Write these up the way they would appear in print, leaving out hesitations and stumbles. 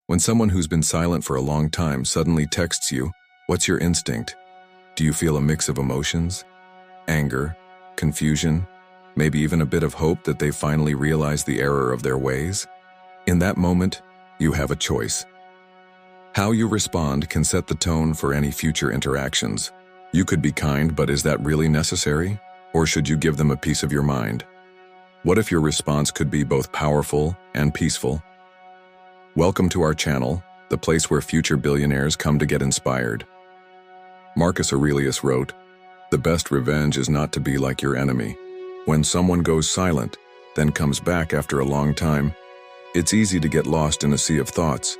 When someone who's been silent for a long time suddenly texts you, what's your instinct? Do you feel a mix of emotions? Anger, confusion, maybe even a bit of hope that they finally realize the error of their ways? In that moment, you have a choice. How you respond can set the tone for any future interactions. You could be kind, but is that really necessary? Or should you give them a piece of your mind? What if your response could be both powerful and peaceful? Welcome to our channel, the place where future billionaires come to get inspired. Marcus Aurelius wrote, "The best revenge is not to be like your enemy. When someone goes silent, then comes back after a long time, it's easy to get lost in a sea of thoughts."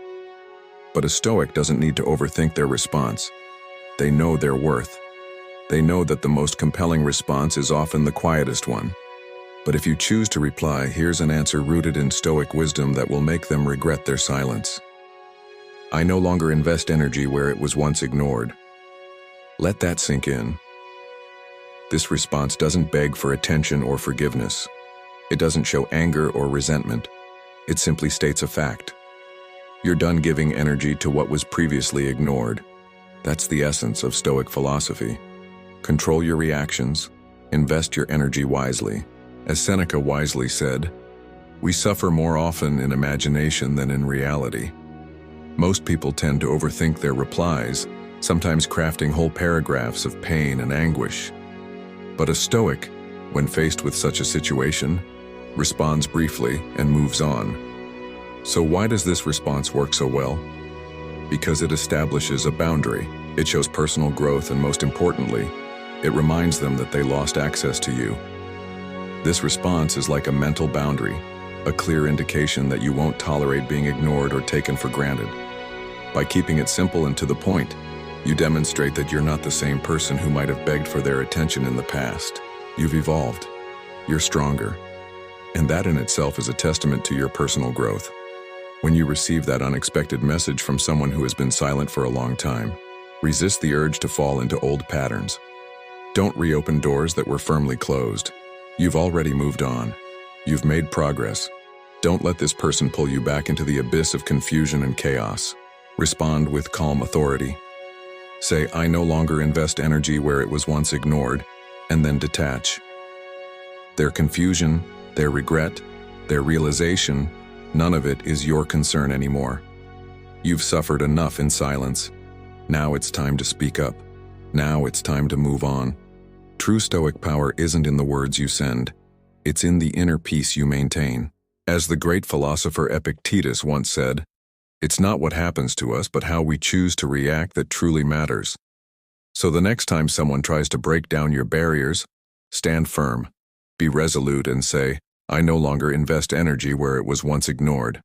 But a Stoic doesn't need to overthink their response. They know their worth. They know that the most compelling response is often the quietest one. But if you choose to reply, here's an answer rooted in Stoic wisdom that will make them regret their silence. I no longer invest energy where it was once ignored. Let that sink in. This response doesn't beg for attention or forgiveness. It doesn't show anger or resentment. It simply states a fact. You're done giving energy to what was previously ignored. That's the essence of Stoic philosophy. Control your reactions, invest your energy wisely. As Seneca wisely said, "We suffer more often in imagination than in reality." Most people tend to overthink their replies, sometimes crafting whole paragraphs of pain and anguish. But a Stoic, when faced with such a situation, responds briefly and moves on. So why does this response work so well? Because it establishes a boundary. It shows personal growth, and most importantly, it reminds them that they lost access to you. This response is like a mental boundary, a clear indication that you won't tolerate being ignored or taken for granted. By keeping it simple and to the point, you demonstrate that you're not the same person who might have begged for their attention in the past. You've evolved. You're stronger. And that in itself is a testament to your personal growth. When you receive that unexpected message from someone who has been silent for a long time, resist the urge to fall into old patterns. Don't reopen doors that were firmly closed. You've already moved on. You've made progress. Don't let this person pull you back into the abyss of confusion and chaos. Respond with calm authority. Say, "I no longer invest energy where it was once ignored," and then detach. Their confusion, their regret, their realization, none of it is your concern anymore. You've suffered enough in silence. Now it's time to speak up. Now it's time to move on. True Stoic power isn't in the words you send. It's in the inner peace you maintain. As the great philosopher Epictetus once said, "It's not what happens to us, but how we choose to react that truly matters." So the next time someone tries to break down your barriers, stand firm, be resolute, and say, "I no longer invest energy where it was once ignored."